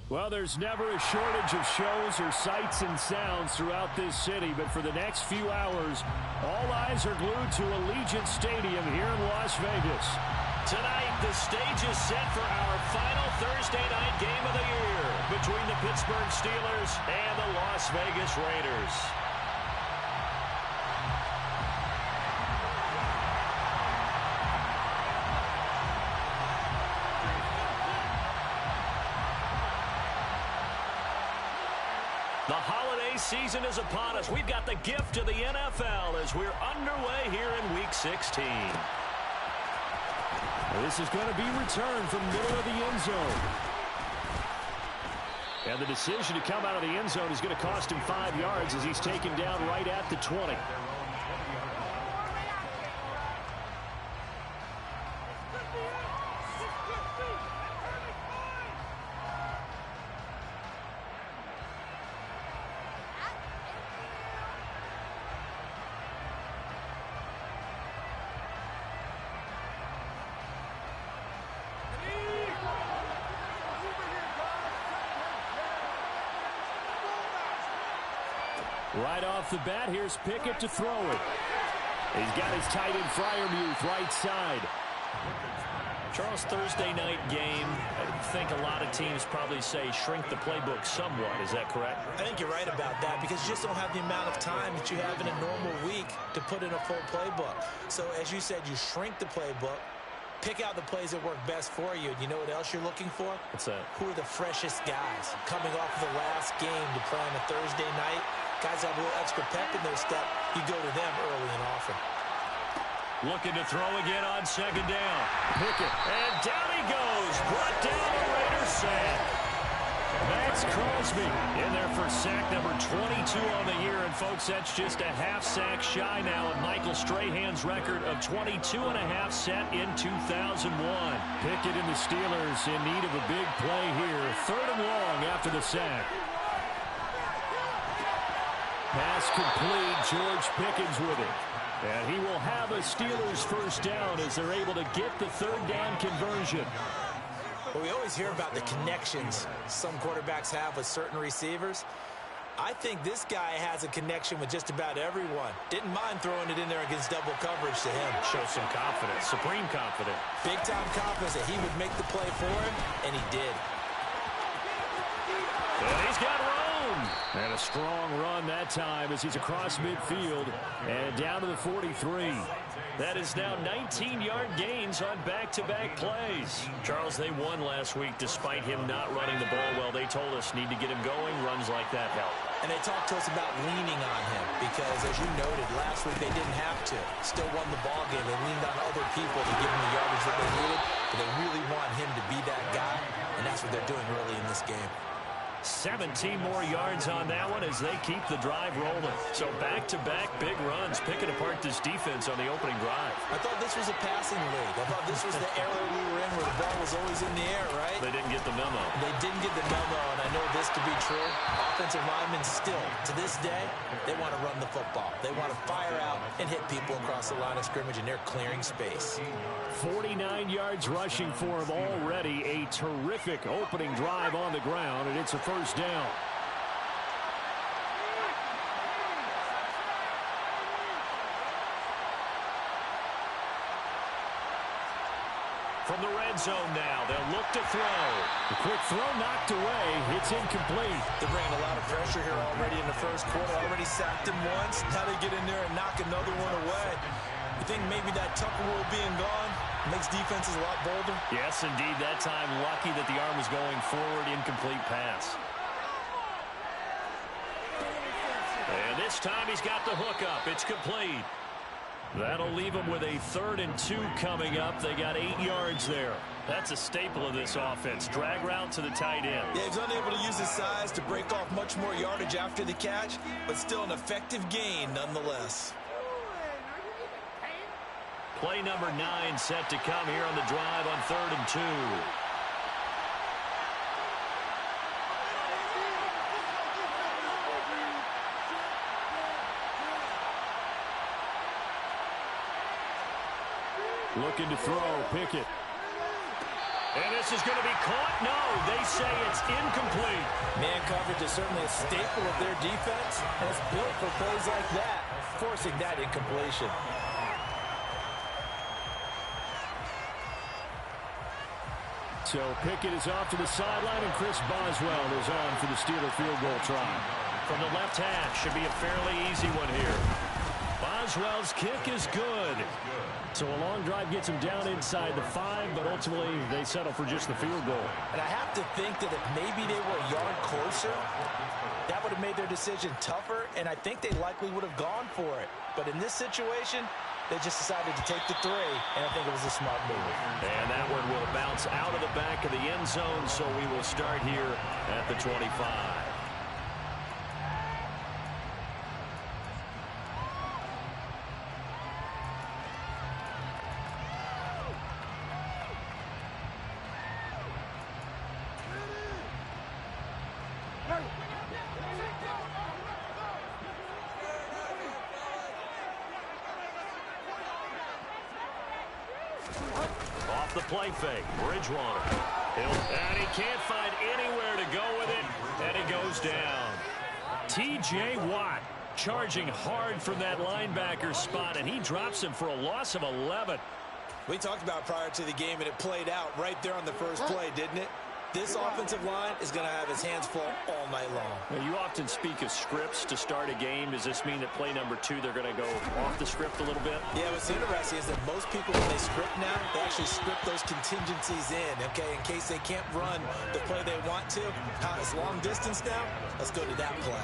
Well, there's never a shortage of shows or sights and sounds throughout this city, but for the next few hours, all eyes are glued to Allegiant Stadium here in Las Vegas. Tonight, the stage is set for our final Thursday night game of the year between the Pittsburgh Steelers and the Las Vegas Raiders. The holiday season is upon us. We've got the gift of the NFL as we're underway here in Week 16. This is going to be returned from middle of the end zone. And the decision to come out of the end zone is going to cost him 5 yards as he's taken down right at the 20. Right off the bat, here's Pickett to throw it. He's got his tight end Freiermuth right side. Charles, Thursday night game, I think a lot of teams probably say shrink the playbook somewhat. Is that correct? I think you're right about that because you just don't have the amount of time that you have in a normal week to put in a full playbook. So, as you said, you shrink the playbook, pick out the plays that work best for you. And you know what else you're looking for? What's that? Who are the freshest guys coming off of the last game to play on a Thursday night? Guys have a little extra pep in their step. You go to them early and often. Looking to throw again on second down. Pickett. And down he goes. Brought down the Raiders sack. Max Crosby in there for sack number 22 on the year. And, folks, that's just a half sack shy now of Michael Strahan's record of 22.5 set in 2001. Pickett and the Steelers in need of a big play here. 3rd and long after the sack. Pass complete. George Pickens with it. And he will have a Steelers first down as they're able to get the 3rd down conversion. Well, we always hear about the connections some quarterbacks have with certain receivers. I think this guy has a connection with just about everyone. Didn't mind throwing it in there against double coverage to him. Shows some confidence, supreme confidence. Big-time confidence that he would make the play for him, and he did. And he's got room. And a strong run that time as he's across midfield and down to the 43. That is now 19-yard gains on back-to-back plays. Charles, they won last week despite him not running the ball well. They told us need to get him going. Runs like that help. And they talked to us about leaning on him because, as you noted, last week they didn't have to. Still won the ball game. They leaned on other people to give them the yardage that they needed. But they really want him to be that guy, and that's what they're doing early in this game. 17 more yards on that one as they keep the drive rolling. So back-to-back big runs, picking apart this defense on the opening drive. I thought this was a passing league. I thought this was the era we were in where the ball was always in the air, right? They didn't get the memo. They didn't get the memo, and I know this to be true. Offensive linemen still, to this day, they want to run the football. They want to fire out and hit people across the line of scrimmage, and they're clearing space. 49 yards rushing for him already. A terrific opening drive on the ground, and it's a first down. From the red zone now, they'll look to throw. The quick throw knocked away. It's incomplete. They're bringing a lot of pressure here already in the first quarter. Already sacked him once. Now they get in there and knock another one away. You think maybe that Tucker rule being gone makes defenses a lot bolder? Yes, indeed. That time, lucky that the arm was going forward. Incomplete pass. And this time he's got the hook up. It's complete. That'll leave them with a 3rd and 2 coming up. They got 8 yards there. That's a staple of this offense. Drag route to the tight end. Yeah, he's unable to use his size to break off much more yardage after the catch, but still an effective gain nonetheless. Play number 9 set to come here on the drive on 3rd and 2. Looking to throw, Pickett. And this is going to be caught. No, they say it's incomplete. Man coverage is certainly a staple of their defense, and it's built for plays like that, forcing that incompletion. So Pickett is off to the sideline, and Chris Boswell is on for the Steeler field goal try. From the left half, should be a fairly easy one here. Boswell's kick is good. So a long drive gets him down inside the 5, but ultimately they settle for just the field goal. And I have to think that if maybe they were a yard closer, that would have made their decision tougher, and I think they likely would have gone for it. But in this situation, they just decided to take the 3, and I think it was a smart move. And that one will bounce out of the back of the end zone, so we will start here at the 25. Off the play fake, Bridgewater. And he can't find anywhere to go with it, and he goes down. T.J. Watt charging hard from that linebacker spot, and he drops him for a loss of 11. We talked about prior to the game, and it played out right there on the first play, didn't it? This offensive line is going to have his hands full all night long. Now, you often speak of scripts to start a game. Does this mean that play number 2, they're going to go off the script a little bit? Yeah, what's interesting is that most people, when they script now, they actually script those contingencies in, okay, in case they can't run the play they want to. It's long distance now. Let's go to that play.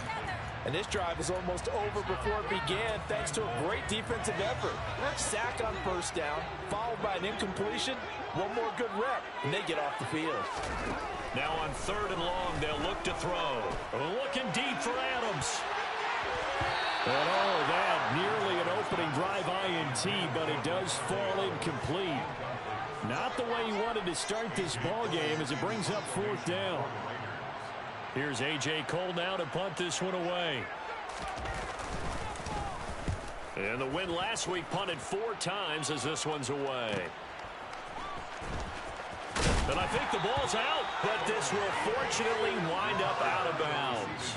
And this drive is almost over before it began, thanks to a great defensive effort. Sack on first down, followed by an incompletion. One more good rep, and they get off the field. Now on 3rd and long, they'll look to throw. Looking deep for Adams. And oh, that nearly an opening drive INT, but it does fall incomplete. Not the way he wanted to start this ball game as it brings up 4th down. Here's A.J. Cole now to punt this one away. And the win last week punted 4 times as this one's away. And I think the ball's out, but this will fortunately wind up out of bounds.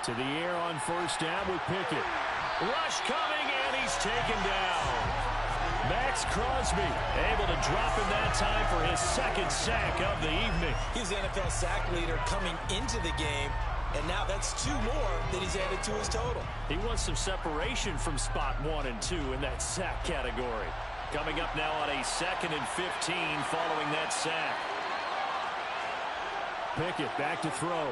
To the air on 1st down with Pickett. Rush coming, and he's taken down. Max Crosby able to drop him that time for his 2nd sack of the evening. He's the NFL sack leader coming into the game, and now that's 2 more that he's added to his total. He wants some separation from spot 1 and 2 in that sack category. Coming up now on a 2nd and 15 following that sack. Pickett back to throw.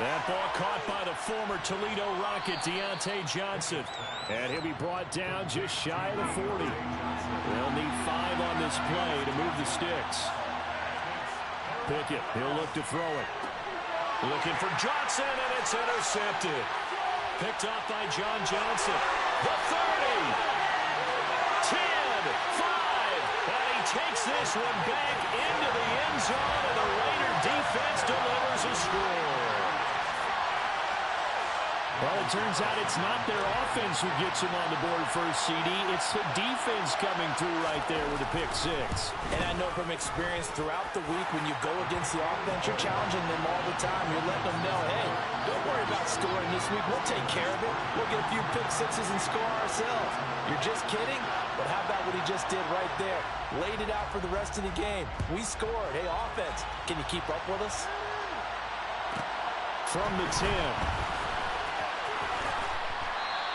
That ball caught by the former Toledo Rocket, Deontay Johnson. And he'll be brought down just shy of the 40. They'll need 5 on this play to move the sticks. Pickett, he'll look to throw it. Looking for Johnson, and it's intercepted. Picked off by John Johnson. The 30. 10, 5. And he takes this one back into the end zone, and the Raider defense delivers a score. Well, it turns out it's not their offense who gets him on the board first, CD. It's the defense coming through right there with a pick 6. And I know from experience throughout the week, when you go against the offense, you're challenging them all the time. You're letting them know, hey, don't worry about scoring this week. We'll take care of it. We'll get a few pick 6s and score ourselves. You're just kidding? But how about what he just did right there? Laid it out for the rest of the game. We scored. Hey, offense, can you keep up with us? From the 10.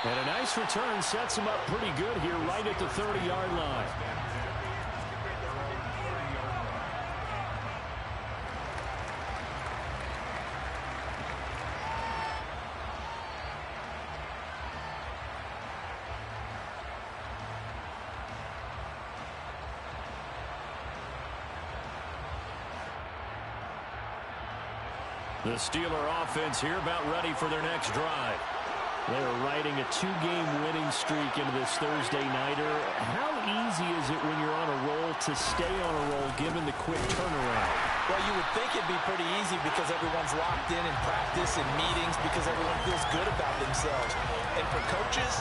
And a nice return sets him up pretty good here right at the 30-yard line. The Steeler offense here about ready for their next drive. They're riding a 2-game winning streak into this Thursday nighter. How easy is it when you're on a roll to stay on a roll given the quick turnaround? Well, you would think it'd be pretty easy because everyone's locked in practice and meetings because everyone feels good about themselves. And for coaches,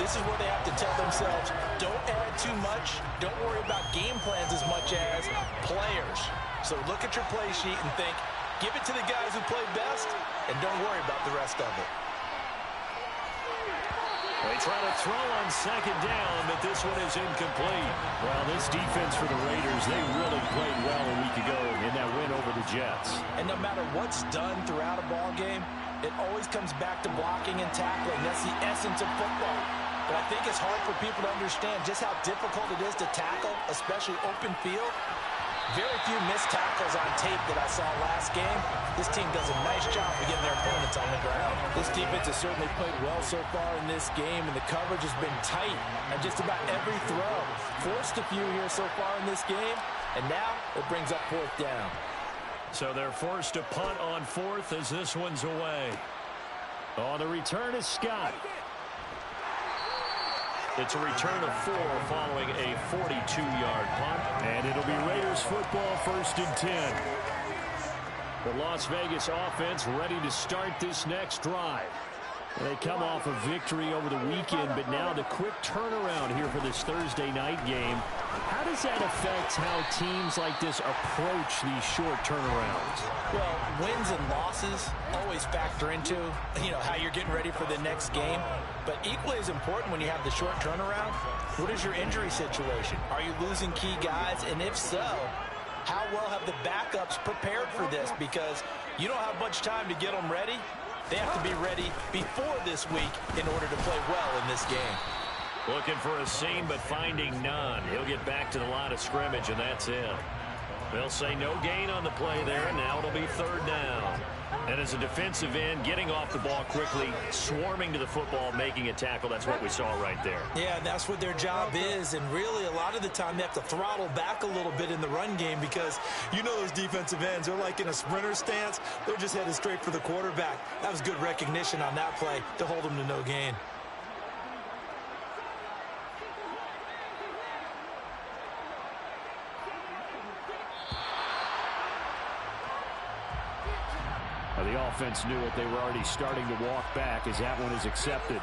this is where they have to tell themselves, don't add too much. Don't worry about game plans as much as players. So look at your play sheet and think, give it to the guys who play best, and don't worry about the rest of it. They try to throw on second down, but this one is incomplete. Well, this defense for the Raiders, they really played well a week ago in that win over the Jets. And no matter what's done throughout a ball game, it always comes back to blocking and tackling. That's the essence of football. But I think it's hard for people to understand just how difficult it is to tackle, especially open field. Very few missed tackles on tape that I saw last game. This team does a nice job of getting their opponents on the ground. This defense has certainly played well so far in this game, and the coverage has been tight on just about every throw. Forced a few here so far in this game, and now it brings up fourth down. So they're forced to punt on fourth as this one's away. On the return is Scott. It's a return of 4 following a 42-yard punt. And it'll be Raiders football, 1st and 10. The Las Vegas offense ready to start this next drive. They come off a victory over the weekend, but now the quick turnaround here for this Thursday night game. How does that affect how teams like this approach these short turnarounds? Well, wins and losses always factor into, how you're getting ready for the next game. But equally as important when you have the short turnaround, what is your injury situation? Are you losing key guys? And if so, how well have the backups prepared for this? Because you don't have much time to get them ready. They have to be ready before this week in order to play well in this game. Looking for a seam, but finding none. He'll get back to the line of scrimmage, and that's it. They'll say no gain on the play there, and now it'll be 3rd down. And as a defensive end, getting off the ball quickly, swarming to the football, making a tackle, that's what we saw right there. Yeah, that's what their job is, and really a lot of the time they have to throttle back a little bit in the run game because those defensive ends, they're like in a sprinter stance. They're just headed straight for the quarterback. That was good recognition on that play to hold them to no gain. The offense knew it. They were already starting to walk back as that one is accepted.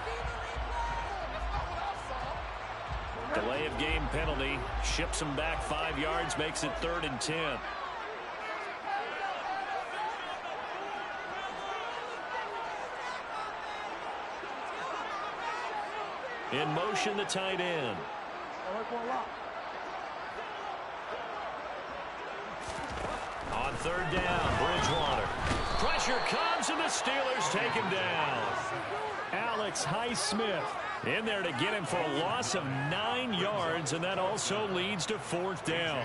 Delay of game penalty. Ships them back 5 yards. Makes it 3rd and 10. In motion, the tight end. On 3rd down, Bridgewater. Pressure comes, and the Steelers take him down. Alex Highsmith in there to get him for a loss of 9 yards, and that also leads to 4th down.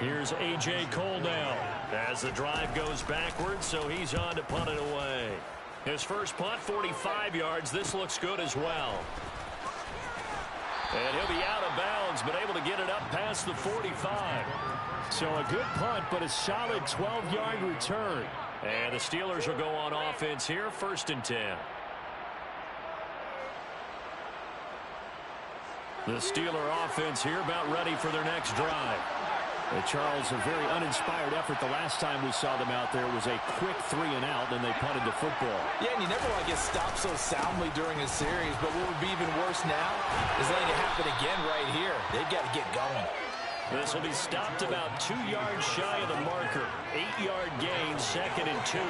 Here's A.J. Cole now as the drive goes backwards, so he's on to punt it away. His first punt, 45 yards. This looks good as well. And he'll be out of bounds, but able to get it up past the 45. So a good punt, but a solid 12-yard return. And the Steelers will go on offense here, 1st and 10. The Steeler offense here about ready for their next drive. Charles, a very uninspired effort. The last time we saw them out there was a quick 3-and-out, and they punted the football. Yeah, and you never want to get stopped so soundly during a series, but what would be even worse now is letting it happen again right here. They've got to get going. This will be stopped about 2 yards shy of the marker. 8-yard gain, 2nd and 2.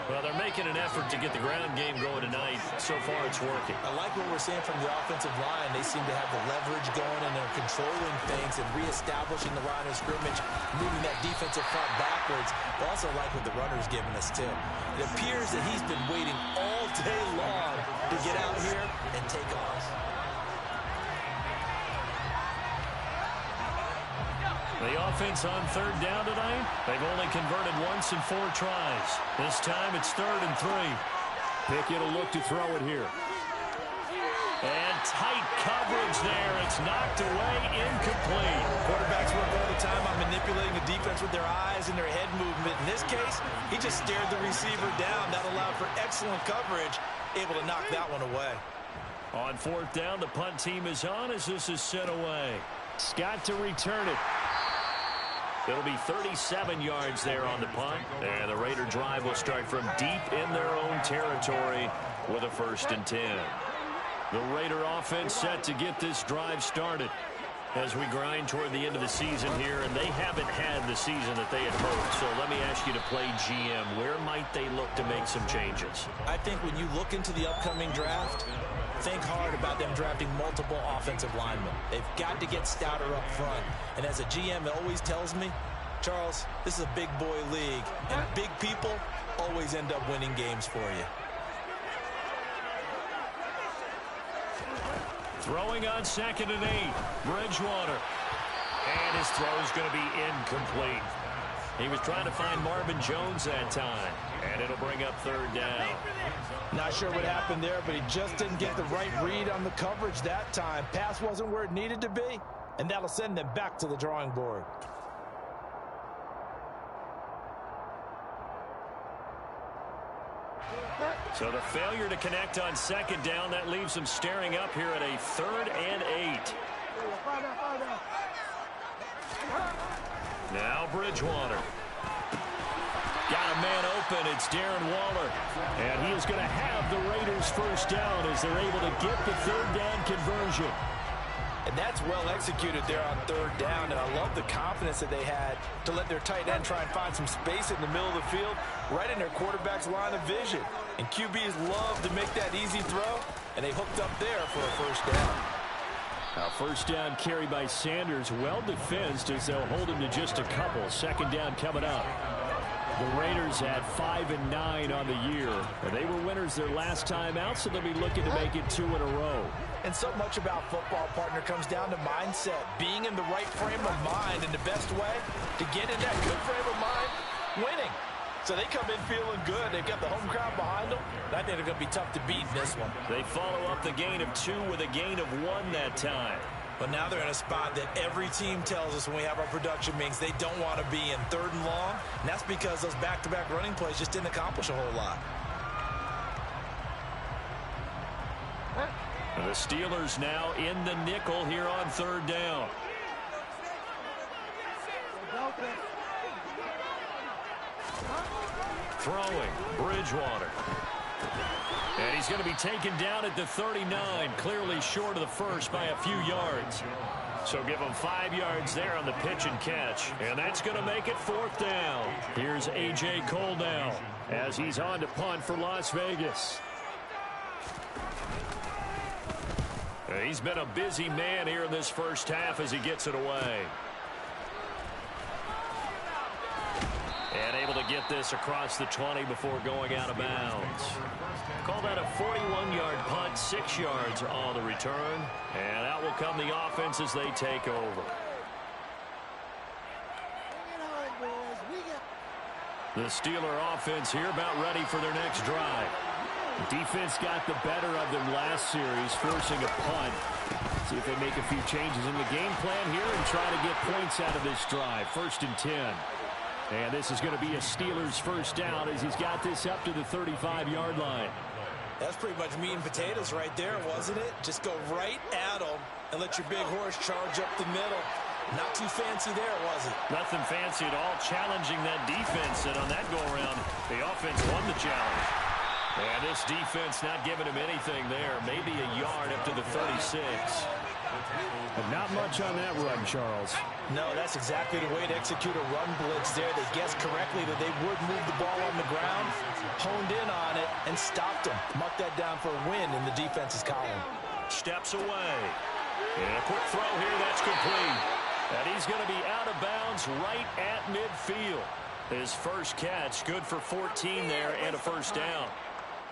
Well, they're making an effort to get the ground game going tonight. So far, it's working. I like what we're seeing from the offensive line. They seem to have the leverage going, and they're controlling things and reestablishing the line of scrimmage, moving that defensive front backwards. But also like what the runner's giving us, too. It appears that he's been waiting all day long to get out here and take off. The offense on 3rd down tonight, they've only converted once in 4 tries. This time it's 3rd and 3. Pickett will look to throw it here. And tight coverage there. It's knocked away, incomplete. Quarterbacks work all the time on manipulating the defense with their eyes and their head movement. In this case, he just stared the receiver down. That allowed for excellent coverage, able to knock that one away. On fourth down, the punt team is on as this is sent away. Scott to return it. It'll be 37 yards there on the punt. And the Raider drive will start from deep in their own territory with a 1st and 10. The Raider offense set to get this drive started as we grind toward the end of the season here, and they haven't had the season that they had hoped. So let me ask you to play GM. Where might they look to make some changes? I think when you look into the upcoming draft, think hard about them drafting multiple offensive linemen. They've got to get stouter up front. And as a GM, it always tells me, Charles, this is a big boy league, and big people always end up winning games for you. Throwing on 2nd and 8, Bridgewater. And his throw is going to be incomplete. He was trying to find Marvin Jones that time. And it'll bring up 3rd down. Not sure what happened there, but he just didn't get the right read on the coverage that time. Pass wasn't where it needed to be, and that'll send them back to the drawing board. So the failure to connect on 2nd down, that leaves them staring up here at a 3rd and 8. Now Bridgewater. Got a man open. It's Darren Waller. And he is going to have the Raiders 1st down as they're able to get the 3rd down conversion. And that's well executed there on 3rd down, and I love the confidence that they had to let their tight end try and find some space in the middle of the field, right in their quarterback's line of vision. And QBs love to make that easy throw, and they hooked up there for a 1st down. Now 1st down carry by Sanders, well defensed as they'll hold him to just a couple. 2nd down coming up. The Raiders at 5 and 9 on the year. And they were winners their last time out, so they'll be looking to make it 2 in a row. And so much about football, partner, comes down to mindset. Being in the right frame of mind, and the best way to get in that good frame of mind, winning. So they come in feeling good. They've got the home crowd behind them. I think they're going to be tough to beat in this one. They follow up the gain of 2 with a gain of 1 that time. But now they're in a spot that every team tells us when we have our production meetings they don't want to be in 3rd and long. And that's because those back-to-back running plays just didn't accomplish a whole lot. The Steelers now in the nickel here on 3rd down. Throwing, Bridgewater. And he's going to be taken down at the 39, clearly short of the 1st by a few yards. So give him 5 yards there on the pitch and catch. And that's going to make it 4th down. Here's A.J. Cole now as he's on to punt for Las Vegas. He's been a busy man here in this 1st half as he gets it away. And able to get this across the 20 before going out of bounds. Call that a 41-yard punt, 6 yards on the return. And out will come the offense as they take over. The Steeler offense here about ready for their next drive. The defense got the better of them last series, forcing a punt. See if they make a few changes in the game plan here and try to get points out of this drive. 1st and 10. And this is going to be a Steelers 1st down as he's got this up to the 35-yard line. That's pretty much meat and potatoes right there, wasn't it? Just go right at them and let your big horse charge up the middle. Not too fancy there, was it? Nothing fancy at all, challenging that defense. And on that go-around, the offense won the challenge. And this defense not giving him anything there. Maybe a yard up to the 36. But not much on that run, Charles. No, that's exactly the way to execute a run blitz there. They guessed correctly that they would move the ball on the ground, honed in on it, and stopped them. Mark that down for a win in the defense's column. Steps away. And a quick throw here, that's complete. And he's going to be out of bounds right at midfield. His first catch, good for 14 there and a 1st down.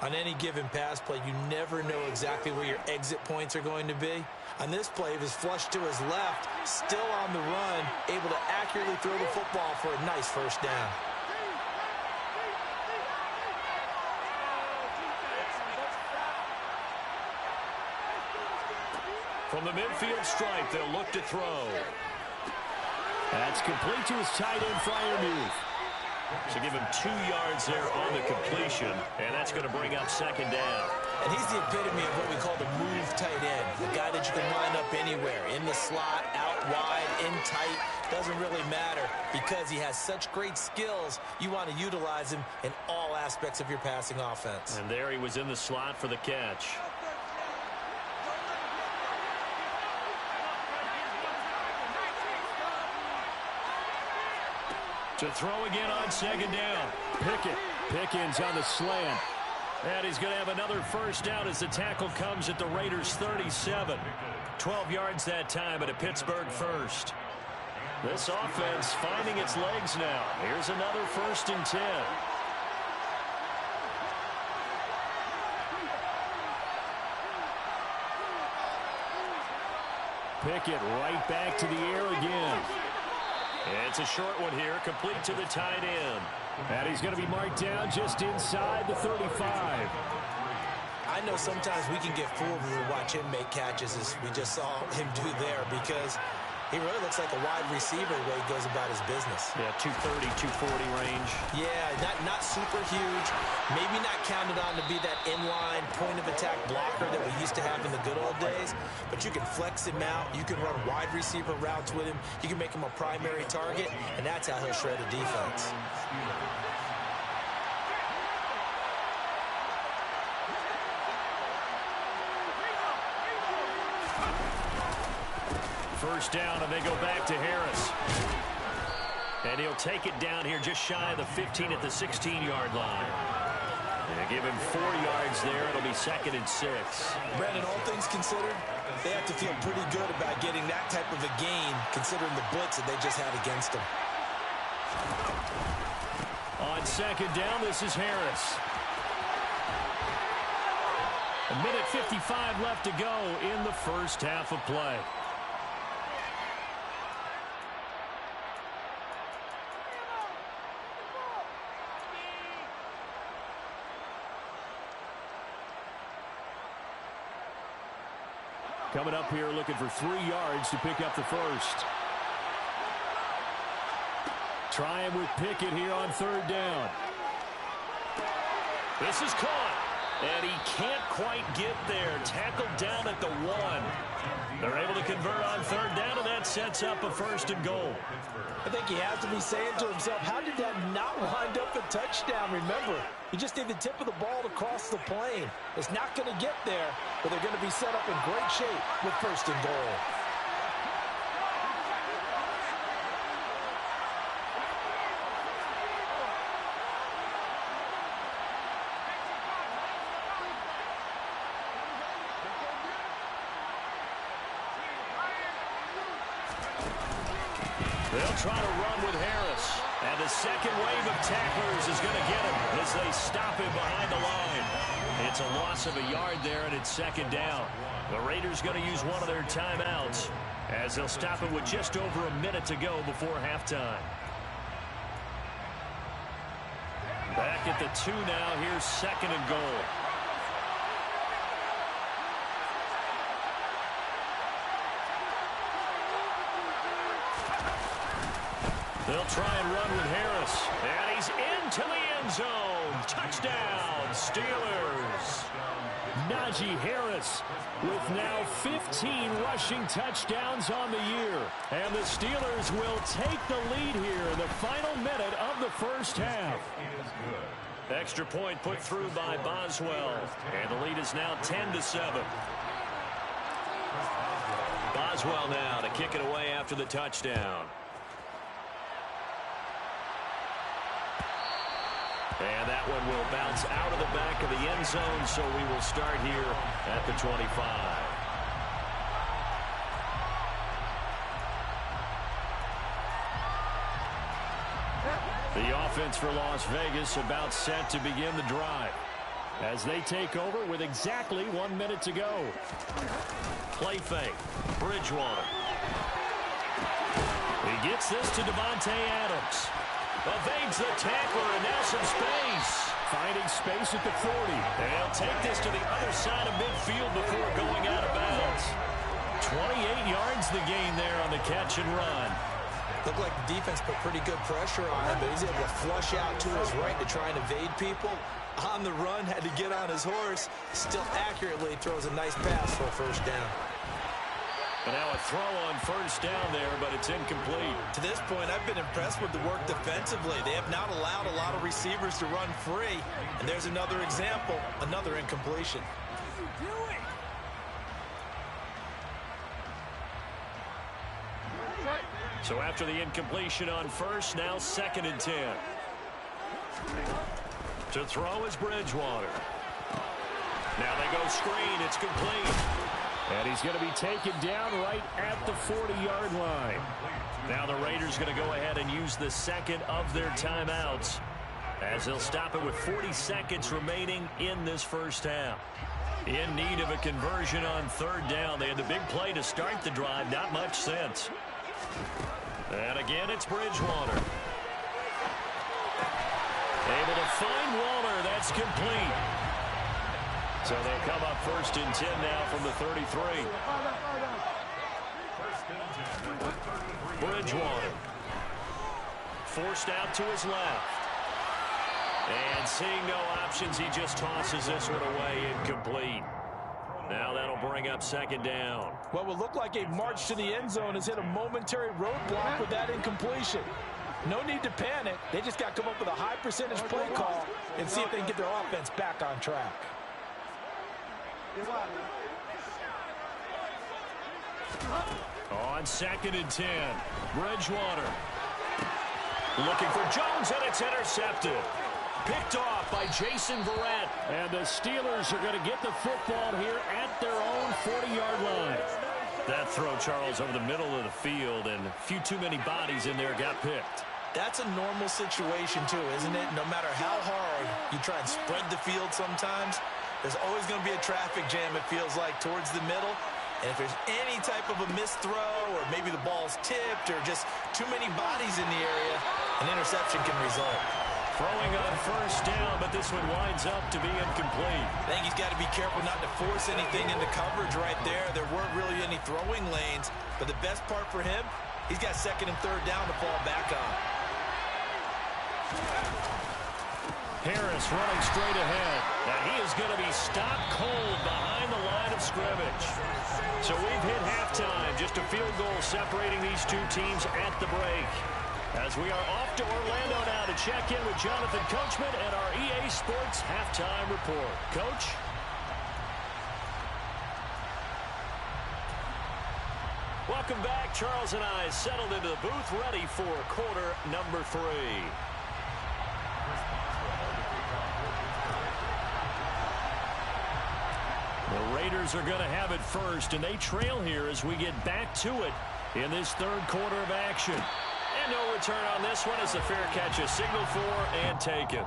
On any given pass play, you never know exactly where your exit points are going to be. On this play, he was flushed to his left, still on the run, able to accurately throw the football for a nice 1st down. From the midfield stripe, they'll look to throw. That's complete to his tight end, Freiermuth. So give him 2 yards there on the completion, and that's going to bring up second down. And he's the epitome of what we call the move tight end, the guy that you can line up anywhere, in the slot, out wide, in tight, doesn't really matter because he has such great skills. You want to utilize him in all aspects of your passing offense. And there he was in the slot for the catch. To throw again on second down. Pickens on the slant. And he's going to have another first down as the tackle comes at the Raiders' 37. 12 yards that time, and a Pittsburgh first. This offense finding its legs now. Here's another 1st and 10. Pickett right back to the air again. It's a short one here, complete to the tight end. And he's going to be marked down just inside the 35. I know sometimes we can get fooled when we watch him make catches, as we just saw him do there, because he really looks like a wide receiver the way he goes about his business. Yeah, 230, 240 range. Yeah, not super huge. Maybe not counted on to be that inline point-of-attack blocker that we used to have in the good old days. But you can flex him out. You can run wide receiver routes with him. You can make him a primary target, and that's how he'll shred a defense. First down, and they go back to Harris. And he'll take it down here just shy of the 15 at the 16-yard line. And give him 4 yards there. It'll be 2nd and 6. Brandon, all things considered, they have to feel pretty good about getting that type of a gain, considering the blitz that they just had against them. On second down, this is Harris. A minute 55 left to go in the first half of play. Coming up here looking for 3 yards to pick up the first. Trying with Pickett here on 3rd down. This is caught. And he can't quite get there. Tackled down at the 1. They're able to convert on 3rd down, and that sets up a 1st and goal. I think he has to be saying to himself, how did that not wind up a touchdown? Remember, you just need the tip of the ball to cross the plane. It's not going to get there, but they're going to be set up in great shape with 1st and goal. They'll try to run with Harris. And the second wave of tacklers is going to get him as they stop him behind the line. It's a loss of a yard there, and it's 2nd down. The Raiders going to use one of their timeouts as they'll stop it with just over a minute to go before halftime. Back at the 2 now. Here's 2nd and goal. They'll try and run with Harris. And he's into the end zone. Touchdown, Steelers. Najee Harris with now 15 rushing touchdowns on the year. And the Steelers will take the lead here in the final minute of the first half. Extra point put through by Boswell. And the lead is now 10-7. Boswell now to kick it away after the touchdown. And that one will bounce out of the back of the end zone, so we will start here at the 25. The offense for Las Vegas about set to begin the drive as they take over with exactly 1 minute to go. Play fake. Bridgewater. He gets this to Devontae Adams. Evades the tackler, and now some space. Finding space at the 40. They'll take this to the other side of midfield before going out of bounds. 28 yards the gain there on the catch and run. Looked like the defense put pretty good pressure on him, but he's able to flush out to his right to try and evade people. On the run, had to get on his horse. Still accurately throws a nice pass for a first down. And now a throw on first down there, but it's incomplete. To this point, I've been impressed with the work defensively. They have not allowed a lot of receivers to run free. And there's another example, another incompletion. So after the incompletion on first, now 2nd and 10. To throw is Bridgewater. Now they go screen. It's complete. And he's going to be taken down right at the 40-yard line. Now the Raiders going to go ahead and use the second of their timeouts, as they'll stop it with 40 seconds remaining in this first half. In need of a conversion on 3rd down. They had the big play to start the drive. Not much since. And again, it's Bridgewater. Able to find Waller. That's complete. So they'll come up 1st and 10 now from the 33. Bridgewater. Forced out to his left. And seeing no options, he just tosses this one away, incomplete. Now that'll bring up 2nd down. What will look like a march to the end zone has hit a momentary roadblock with that incompletion. No need to panic. They just got to come up with a high percentage play call and see if they can get their offense back on track. On 2nd and 10, Bridgewater looking for Jones, and it's intercepted. Picked off by Jason Verrett. And the Steelers are going to get the football here at their own 40-yard line. That throw, Charles, over the middle of the field, and a few too many bodies in there got picked. That's a normal situation, too, isn't it? No matter how hard you try and spread the field sometimes, there's always going to be a traffic jam, it feels like, towards the middle. And if there's any type of a missed throw, or maybe the ball's tipped, or just too many bodies in the area, an interception can result. Throwing on 1st down, but this one winds up to be incomplete. I think he's got to be careful not to force anything into coverage right there. There weren't really any throwing lanes, but the best part for him, he's got 2nd and 3rd down to fall back on. Harris running straight ahead. Now he is going to be stopped cold behind the line of scrimmage. So we've hit halftime. Just a field goal separating these two teams at the break. As we are off to Orlando now to check in with Jonathan Coachman and our EA Sports Halftime Report. Coach? Welcome back. Charles and I settled into the booth, ready for quarter number 3. The Raiders are going to have it first, and they trail here as we get back to it in this 3rd quarter of action. And no return on this one as the fair catch is signaled for and taken.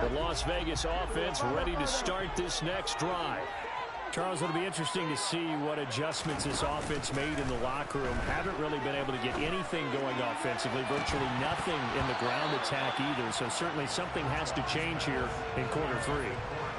The Las Vegas offense ready to start this next drive. Charles, it'll be interesting to see what adjustments this offense made in the locker room. Haven't really been able to get anything going offensively, virtually nothing in the ground attack either. So certainly something has to change here in quarter 3.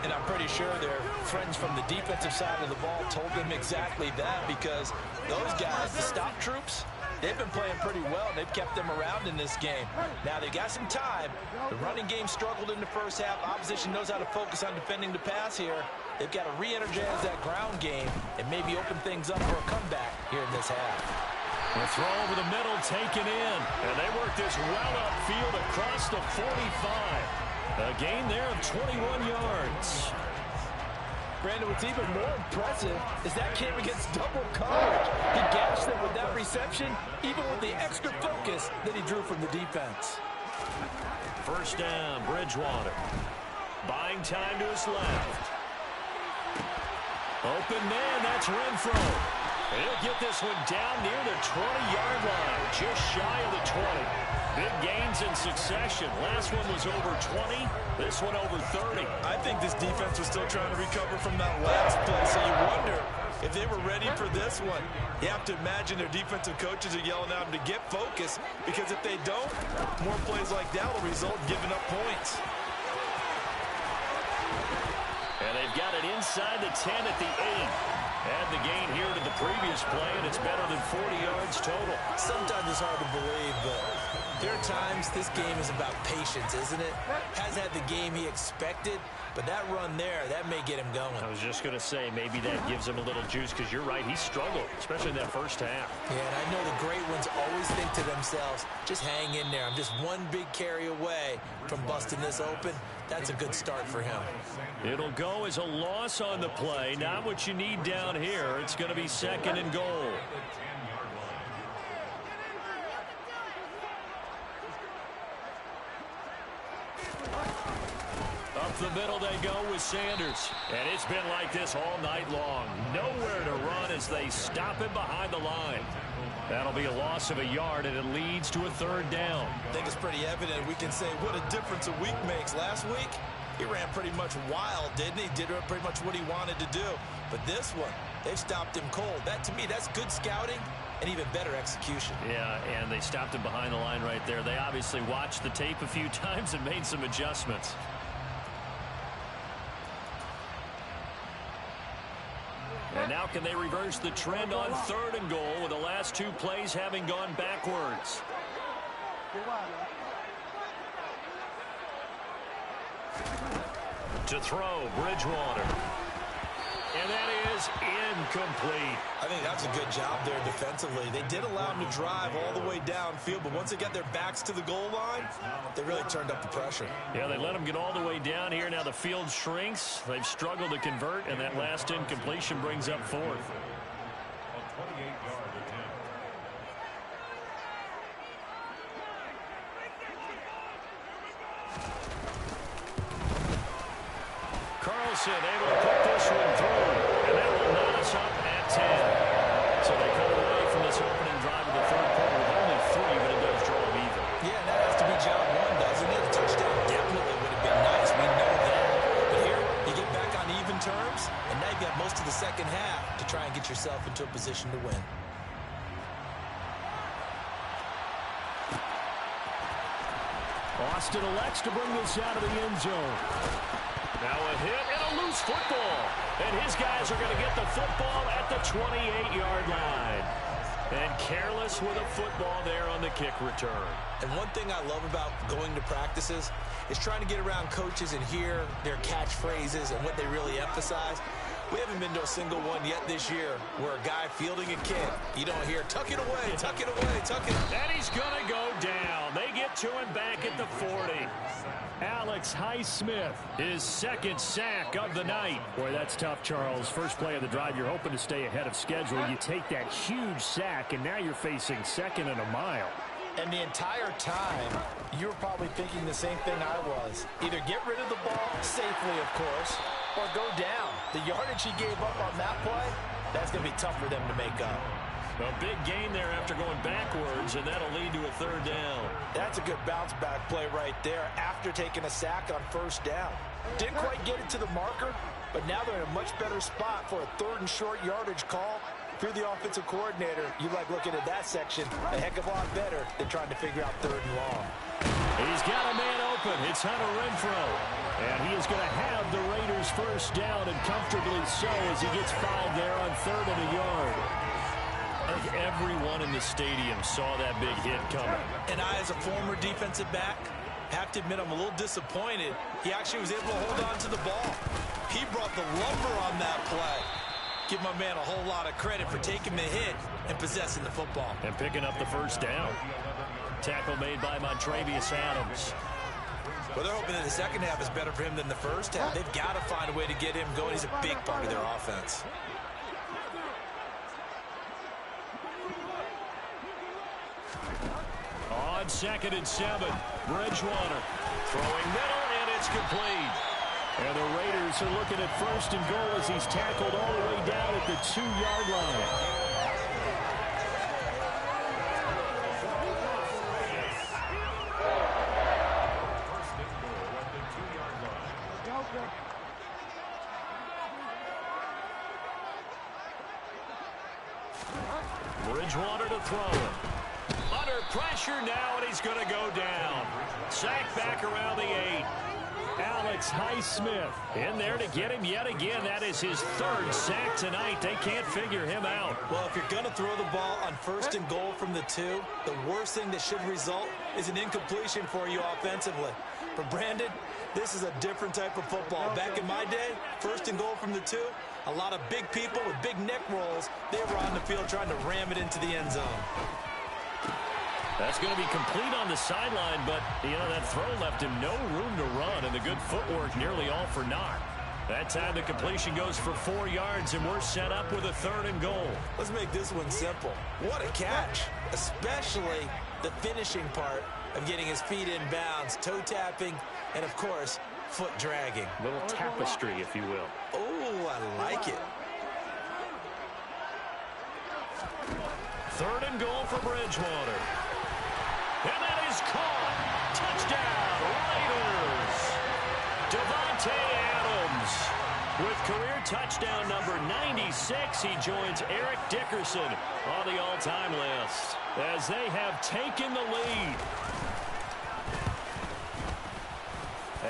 And I'm pretty sure their friends from the defensive side of the ball told them exactly that, because those guys, the stop troops, they've been playing pretty well. They've kept them around in this game. Now, they got some time. The running game struggled in the first half. Opposition knows how to focus on defending the pass here. They've got to re-energize that ground game and maybe open things up for a comeback here in this half. A throw over the middle taken in. And they work this well upfield across the 45. A gain there of 21 yards. Brandon, what's even more impressive is that came against double coverage. He gashed them with that reception, even with the extra focus that he drew from the defense. First down, Bridgewater. Buying time to his left. Open man, that's Renfro. He'll get this one down near the 20-yard line, just shy of the 20. Big gains in succession. Last one was over 20. This one over 30. I think this defense was still trying to recover from that last play, so you wonder if they were ready for this one. You have to imagine their defensive coaches are yelling at them to get focused, because if they don't, more plays like that will result in giving up points. And they've got it inside the 10 at the 8. Add the gain here to the previous play, and it's better than 40 yards total. Sometimes it's hard to believe, but there are times this game is about patience, isn't it? Has had the game he expected, but that run there, that may get him going. I was just going to say, maybe that gives him a little juice, because you're right, he struggled, especially in that first half. Yeah, and I know the great ones always think to themselves, just hang in there. I'm just one big carry away from busting this open. That's a good start for him. It'll go as a loss on the play. Not what you need down here. It's going to be 2nd and goal. Up the middle they go with Sanders. And it's been like this all night long. Nowhere to run as they stop him behind the line. That'll be a loss of a yard, and it leads to a 3rd down. I think it's pretty evident. We can say what a difference a week makes. Last week, he ran pretty much wild, didn't he? Did pretty much what he wanted to do. But this one, they've stopped him cold. That, to me, that's good scouting and even better execution. Yeah, and they stopped him behind the line right there. They obviously watched the tape a few times and made some adjustments. And now can they reverse the trend on 3rd and goal with the last 2 plays having gone backwards? To throw, Bridgewater. And that is incomplete. I think that's a good job there defensively. They did allow him to drive all the way downfield, but once they got their backs to the goal line, they really turned up the pressure. Yeah, they let him get all the way down here. Now the field shrinks. They've struggled to convert, and that last incompletion brings up 4th. Carlson able to put this one through, and that will knot us up at 10. So they cut away from this opening drive of the 3rd quarter with only 3, but it does draw them even. Yeah, and that has to be job 1, doesn't it? A touchdown definitely would have been nice. We know that. But here, you get back on even terms, and now you've got most of the second half to try and get yourself into a position to win. Austin elects to bring this out of the end zone. Now a hit and a loose football. And his guys are going to get the football at the 28-yard line. And careless with a football there on the kick return. And one thing I love about going to practices is trying to get around coaches and hear their catchphrases and what they really emphasize. We haven't been to a single one yet this year where a guy fielding a kick, you don't hear, tuck it away, tuck it away, tuck it. And he's going to go down. They get to him back at the 40. Alex Highsmith, his 2nd sack of the night. Boy, that's tough, Charles. First play of the drive, you're hoping to stay ahead of schedule. You take that huge sack, and now you're facing 2nd and a mile. And the entire time, you were probably thinking the same thing I was. Either get rid of the ball safely, of course, or go down. The yardage he gave up on that play, that's going to be tough for them to make up. A big gain there after going backwards, and that'll lead to a 3rd down. That's a good bounce-back play right there after taking a sack on 1st down. Didn't quite get it to the marker, but now they're in a much better spot for a 3rd and short yardage call. If you're the offensive coordinator, you like looking at that section a heck of a lot better than trying to figure out 3rd and long. He's got a man open. It's Hunter Renfro. And he is going to have the Raiders 1st down, and comfortably so, as he gets fouled there on 3rd and a yard. I think everyone in the stadium saw that big hit coming. And I, as a former defensive back, have to admit I'm a little disappointed. He actually was able to hold on to the ball. He brought the lumber on that play. Give my man a whole lot of credit for taking the hit and possessing the football. And picking up the 1st down. Tackle made by Montravius Adams. Well, they're hoping that the second half is better for him than the first half. They've got to find a way to get him going. He's a big part of their offense. On 2nd and 7, Bridgewater throwing middle, and it's complete. And the Raiders are looking at 1st and goal as he's tackled all the way down at the 2-yard line. Bridgewater to throw it. Under pressure now, and he's going to go down. Sacked back around the 8. Alex Highsmith in there to get him yet again. That is his 3rd sack tonight. They can't figure him out. Well, if you're going to throw the ball on 1st and goal from the 2, the worst thing that should result is an incompletion for you offensively. For Brandon, this is a different type of football. Back in my day, 1st and goal from the 2, a lot of big people with big neck rolls, they were on the field trying to ram it into the end zone. That's going to be complete on the sideline, but, that throw left him no room to run, and the good footwork nearly all for naught. That time the completion goes for 4 yards, and we're set up with a 3rd and goal. Let's make this one simple. What a catch, especially the finishing part of getting his feet in bounds, toe tapping, and, of course, foot dragging. A little tapestry, if you will. Oh, I like it. 3rd and goal for Bridgewater. And that is caught. Touchdown, Raiders. Davante Adams with career touchdown number 96. He joins Eric Dickerson on the all-time list as they have taken the lead.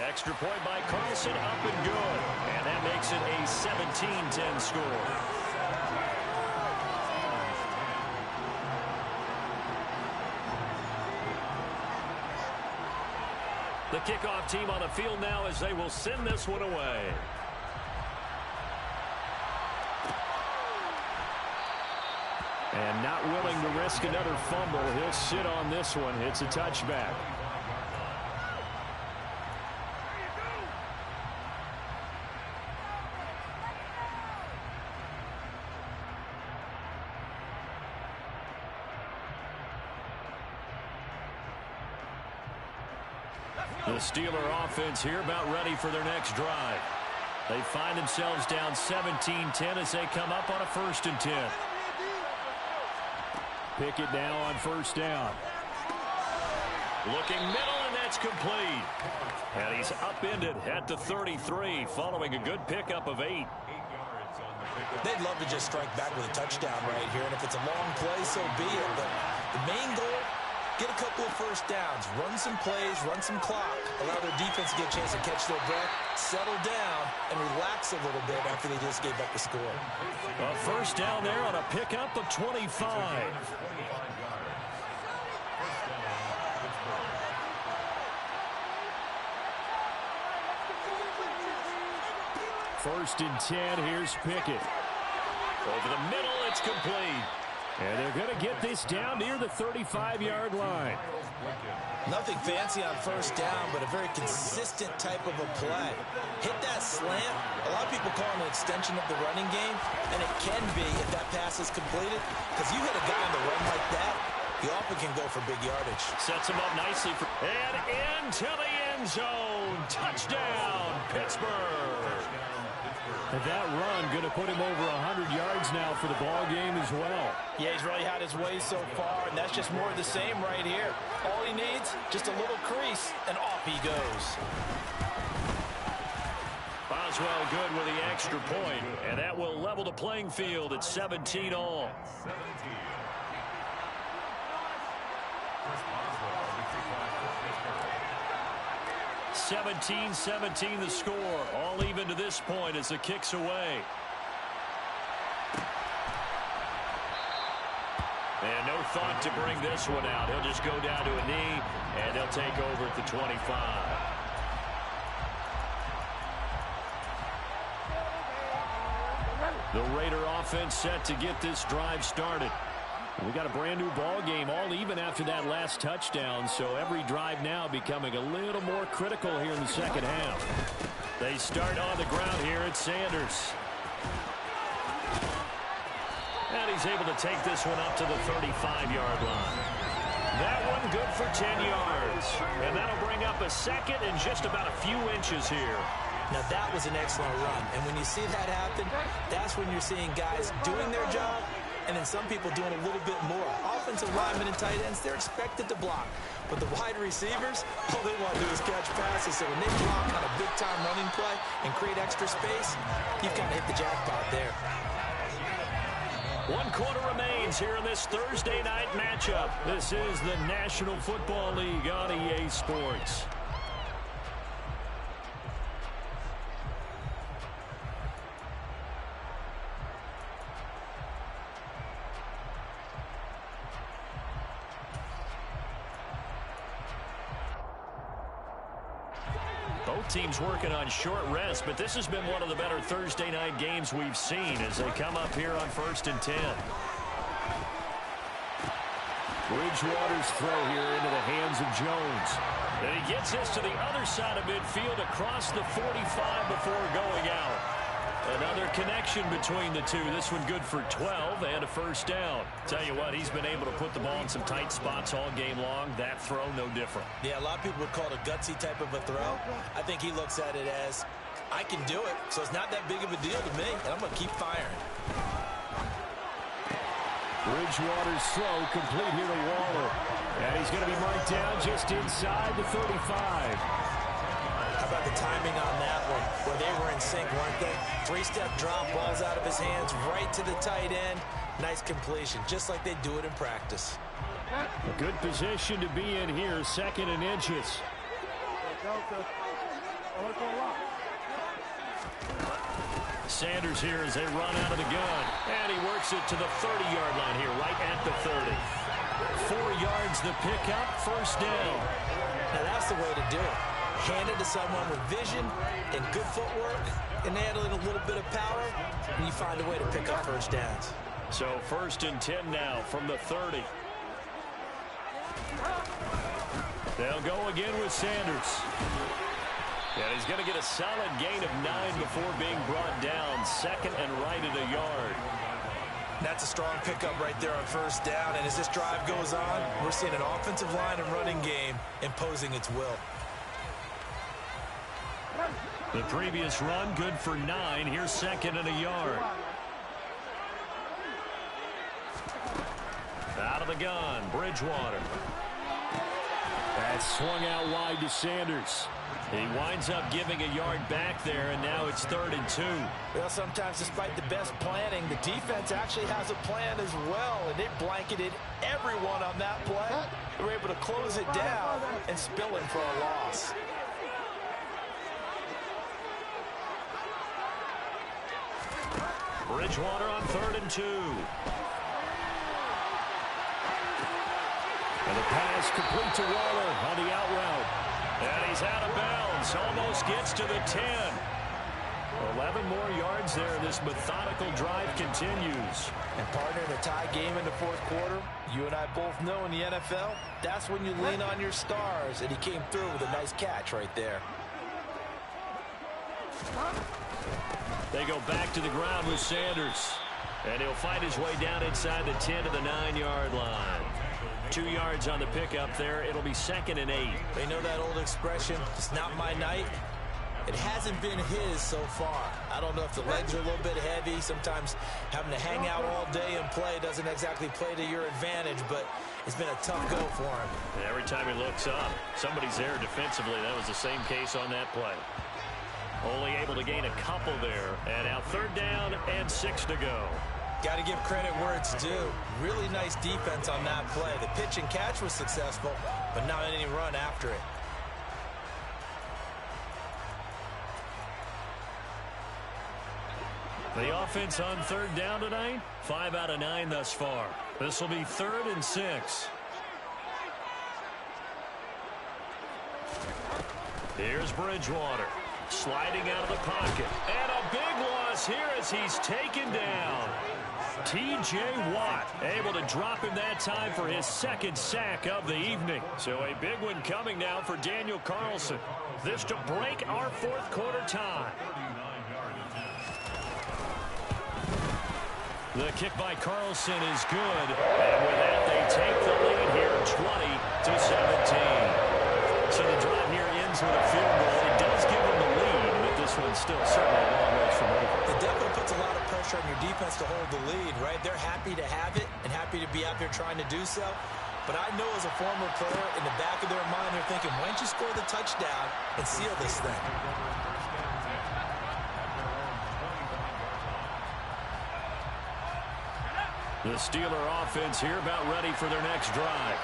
Extra point by Carlson, up and good. And that makes it a 17-10 score. The kickoff team on the field now as they will send this one away. And not willing to risk another fumble. He'll sit on this one. It's a touchback. The Steeler offense here about ready for their next drive. They find themselves down 17-10 as they come up on a 1st and 10. Pickett now on 1st down. Looking middle, and that's complete. And he's upended at the 33 following a good pickup of 8. They'd love to just strike back with a touchdown right here, and if it's a long play, so be it. But the main goal, get a couple of 1st downs, run some plays, run some clock, allow their defense to get a chance to catch their breath, settle down, and relax a little bit after they just gave up the score. A 1st down there on a pickup of 25. 1st and 10. Here's Pickett. Over the middle, it's complete. And they're going to get this down near the 35-yard line. Nothing fancy on 1st down, but a very consistent type of a play. Hit that slant. A lot of people call it an extension of the running game, and it can be if that pass is completed, because you hit a guy on the run like that, he often can go for big yardage. Sets him up nicely. And into the end zone. Touchdown, Pittsburgh. And that run going to put him over 100 yards now for the ball game as well. Yeah, he's really had his way so far, and that's just more of the same right here. All he needs, just a little crease, and off he goes. Boswell good with the extra point, and that will level the playing field at 17-all. 17-17 the score. All even to this point as the kick's away. And no thought to bring this one out. He'll just go down to a knee, and they'll take over at the 25. The Raider offense set to get this drive started. We got a brand new ball game, all even after that last touchdown, so every drive now becoming a little more critical here in the second half. They start on the ground here at Sanders. And he's able to take this one up to the 35-yard line. That one good for 10 yards. And that'll bring up a second and just about a few inches here. Now, that was an excellent run. And when you see that happen, that's when you're seeing guys doing their job and then some people doing a little bit more. Offensive linemen and tight ends, they're expected to block. But the wide receivers, all they want to do is catch passes. So when they block on a big-time running play and create extra space, you've kind of hit the jackpot there. 1 quarter remains here in this Thursday night matchup. This is the National Football League on EA Sports. Both teams working on short rest, but this has been one of the better Thursday night games we've seen as they come up here on 1st and 10. Bridgewater's throw here into the hands of Jones. And he gets this to the other side of midfield across the 45 before going out. Another connection between the two. This one good for 12 and a first down. Tell you what, he's been able to put the ball in some tight spots all game long. That throw, no different. Yeah, a lot of people would call it a gutsy type of a throw. I think he looks at it as, I can do it, so it's not that big of a deal to me, and I'm going to keep firing. Bridgewater's throw complete here to Waller. And he's going to be marked down just inside the 35. How about the timing on that one, where they were in sync, weren't they? 3-step drop, balls out of his hands, right to the tight end. Nice completion, just like they do it in practice. A good position to be in here, 2nd and inches. Sanders here as they run out of the gun. And he works it to the 30-yard line here, right at the 30. 4 yards the pickup, first down. Now that's the way to do it. Hand it to someone with vision and good footwork and handling a little bit of power, and you find a way to pick up first downs. So 1st and 10 now from the 30. They'll go again with Sanders. And he's going to get a solid gain of 9 before being brought down. 2nd and right at a yard. That's a strong pickup right there on first down. And as this drive goes on, we're seeing an offensive line and running game imposing its will. The previous run, good for 9. Here's 2nd and a yard. Out of the gun, Bridgewater. That's swung out wide to Sanders. He winds up giving a yard back there, and now it's 3rd and 2. Well, sometimes despite the best planning, the defense actually has a plan as well, and they blanketed everyone on that play. They were able to close it down and spill it for a loss. Bridgewater on 3rd and 2. And the pass complete to Waller on the out route. And he's out of bounds. Almost gets to the 10. 11 more yards there. This methodical drive continues. And partner, in a tie game in the 4th quarter, you and I both know in the NFL, that's when you lean on your stars. And he came through with a nice catch right there. They go back to the ground with Sanders. And he'll find his way down inside the 10 to the 9-yard line. 2 yards on the pickup there. It'll be 2nd and 8. They know that old expression, it's not my night. It hasn't been his so far. I don't know if the legs are a little bit heavy. Sometimes having to hang out all day and play doesn't exactly play to your advantage, but it's been a tough go for him. And every time he looks up, somebody's there defensively. That was the same case on that play. Only able to gain a couple there. And now 3rd down and 6 to go. Got to give credit where it's due. Really nice defense on that play. The pitch and catch was successful, but not any run after it. The offense on 3rd down tonight, 5 out of 9 thus far. This will be 3rd and 6. Here's Bridgewater. Sliding out of the pocket. And a big loss here as he's taken down. T.J. Watt able to drop him that time for his 2nd sack of the evening. So a big one coming now for Daniel Carlson. This to break our 4th quarter tie. The kick by Carlson is good. And with that, they take the lead here 20-17. So the drive here ends with a field goal. It does give them the lead, but this one still certainly a long ways from over. It definitely puts a lot of pressure on your defense to hold the lead, right? They're happy to have it and happy to be out there trying to do so. But I know as a former player, in the back of their mind, they're thinking, why don't you score the touchdown and seal this thing? The Steeler offense here about ready for their next drive.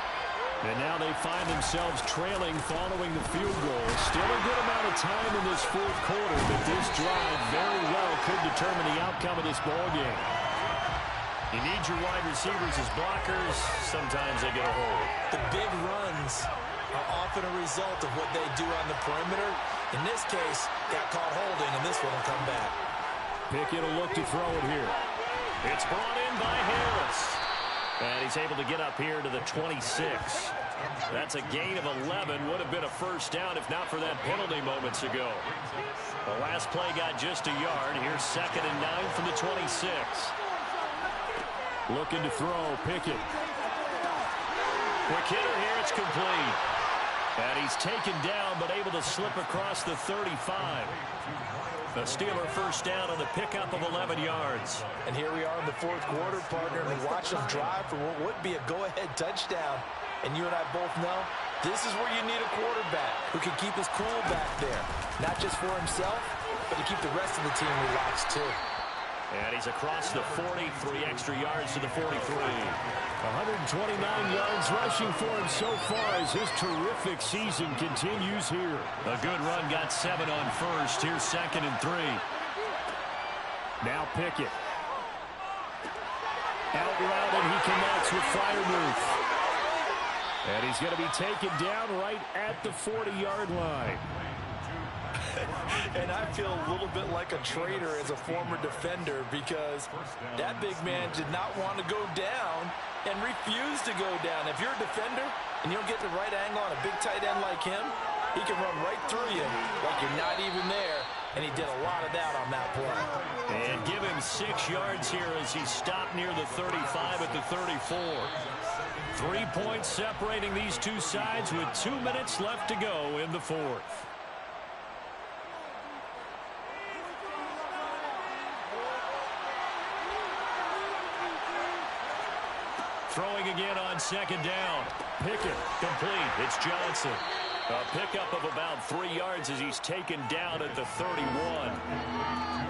And now they find themselves trailing following the field goal. Still a good amount of time in this fourth quarter, but this drive very well could determine the outcome of this ball game. You need your wide receivers as blockers. Sometimes they get a hold. The big runs are often a result of what they do on the perimeter. In this case, got caught holding, and this one will come back. Pickett will look to throw it here. It's brought in by Harris. And he's able to get up here to the 26. That's a gain of 11. Would have been a first down if not for that penalty moments ago. The last play got just a yard. Here's 2nd and 9 from the 26. Looking to throw, Pickett. Quick hitter here, it's complete. And he's taken down, but able to slip across the 35. The Steeler first down on the pickup of 11 yards. And here we are in the fourth quarter, partner, and we watch them drive for what would be a go-ahead touchdown. And you and I both know this is where you need a quarterback who can keep his cool back there. Not just for himself, but to keep the rest of the team relaxed too. And he's across the 40, 3 extra yards to the 43. 129 yards rushing for him so far as his terrific season continues here. A good run, got 7 on first. Here's 2nd and 3. Now Pickett. Out route, and he connects with Freiermuth. And he's going to be taken down right at the 40-yard line. And I feel a little bit like a traitor as a former defender because that big man did not want to go down and refused to go down. If you're a defender and you don't get the right angle on a big tight end like him, he can run right through you like you're not even there, and he did a lot of that on that play. And give him 6 yards here as he stopped near the 35 at the 34. 3 points separating these two sides with 2 minutes left to go in the fourth. Throwing again on 2nd down. Pickett. Complete. It's Johnson. A pickup of about 3 yards as he's taken down at the 31.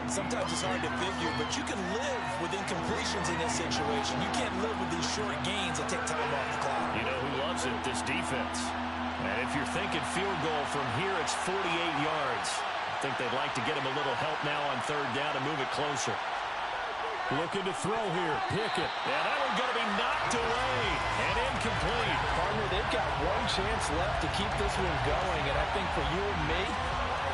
Sometimes it's hard to figure, but you can live with incompletions in this situation. You can't live with these short gains that take time off the clock. You know who loves it? This defense. And if you're thinking field goal from here, it's 48 yards. I think they'd like to get him a little help now on 3rd down and move it closer. Looking to throw here. Pickett. And that one's going to be knocked away and incomplete. Partner, they've got one chance left to keep this one going, and I think for you and me,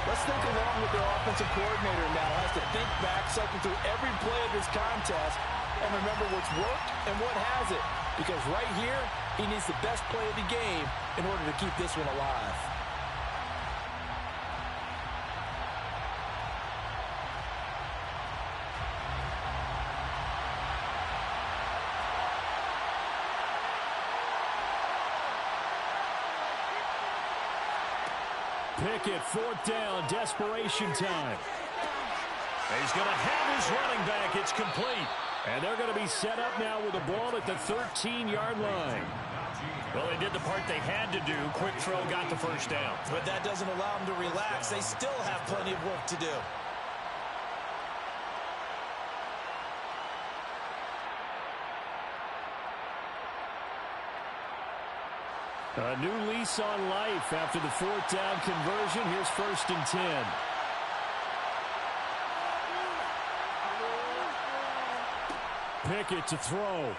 let's think along with their offensive coordinator now. Has to think back, cycle through every play of this contest, and remember what's worked and what hasn't. Because right here, he needs the best play of the game in order to keep this one alive. Pickett, 4th down, desperation time. He's going to have his running back. It's complete. And they're going to be set up now with the ball at the 13-yard line. Well, they did the part they had to do. Quick throw got the first down. But that doesn't allow them to relax. They still have plenty of work to do. A new lease on life after the 4th down conversion. Here's 1st and 10. Pickett to throw.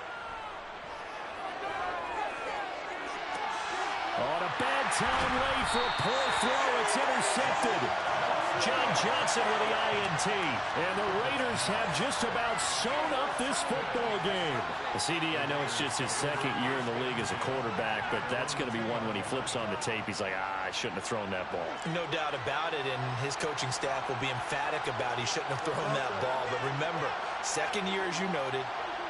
On a bad time late for a poor throw. It's intercepted. John Johnson with the INT. And the Raiders have just about sewn up this football game. The CD, I know it's just his 2nd year in the league as a quarterback, but that's going to be one when he flips on the tape. He's like, I shouldn't have thrown that ball. No doubt about it, and his coaching staff will be emphatic about he shouldn't have thrown that ball. But remember, 2nd year, as you noted,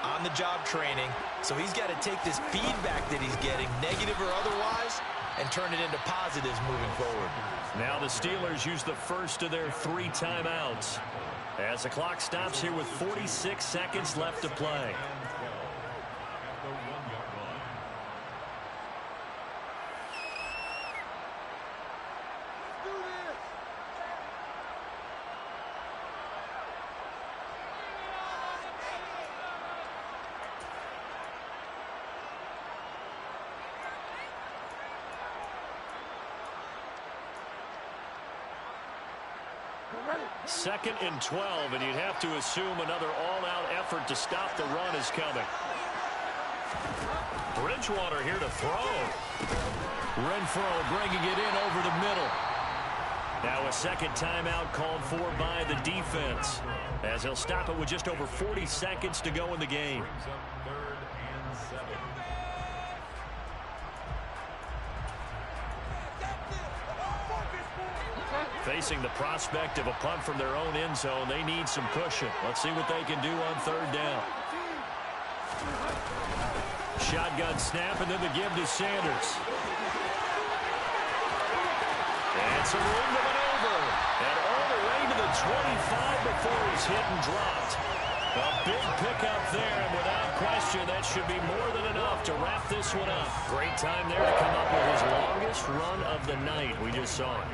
on-the-job training, so he's got to take this feedback that he's getting, negative or otherwise, and turn it into positives moving forward. Now the Steelers use the first of their 3 timeouts as the clock stops here with 46 seconds left to play. Second and 12, and you'd have to assume another all-out effort to stop the run is coming. Bridgewater here to throw. Renfrow bringing it in over the middle. Now a second timeout called for by the defense, as they'll stop it with just over 40 seconds to go in the game. Facing the prospect of a punt from their own end zone, they need some cushion. Let's see what they can do on third down. Shotgun snap, and then the give to Sanders. And some room to maneuver. And all the way to the 25 before he's hit and dropped. A big pickup there, and without question, that should be more than enough to wrap this one up. Great time there to come up with his longest run of the night. We just saw it.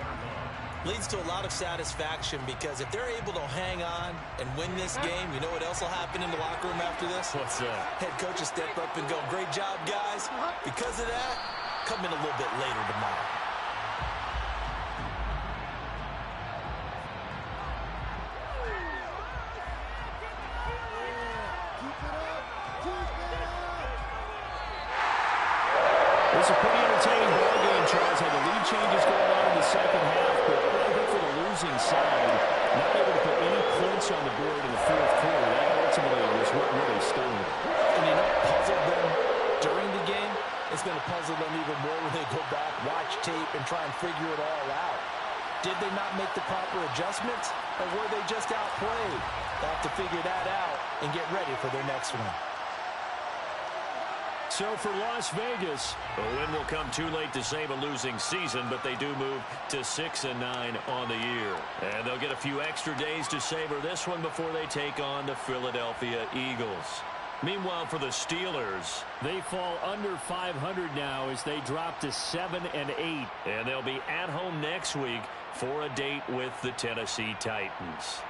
Leads to a lot of satisfaction because if they're able to hang on and win this game, you know what else will happen in the locker room after this? What's that? Head coach will step up and go, great job, guys. Because of that, come in a little bit later tomorrow. It's a pretty entertaining ball game, Charles. How the lead changes going on in the second half, but I think for the losing side, not able to put any points on the board in the fourth quarter. That ultimately was what really stung. And you know what puzzled them during the game? It's going to puzzle them even more when they go back, watch tape, and try and figure it all out. Did they not make the proper adjustments, or were they just outplayed? They'll have to figure that out and get ready for their next one. So for Las Vegas, a win will come too late to save a losing season, but they do move to 6-9 on the year. And they'll get a few extra days to savor this one before they take on the Philadelphia Eagles. Meanwhile, for the Steelers, they fall under 500 now as they drop to 7-8. And they'll be at home next week for a date with the Tennessee Titans.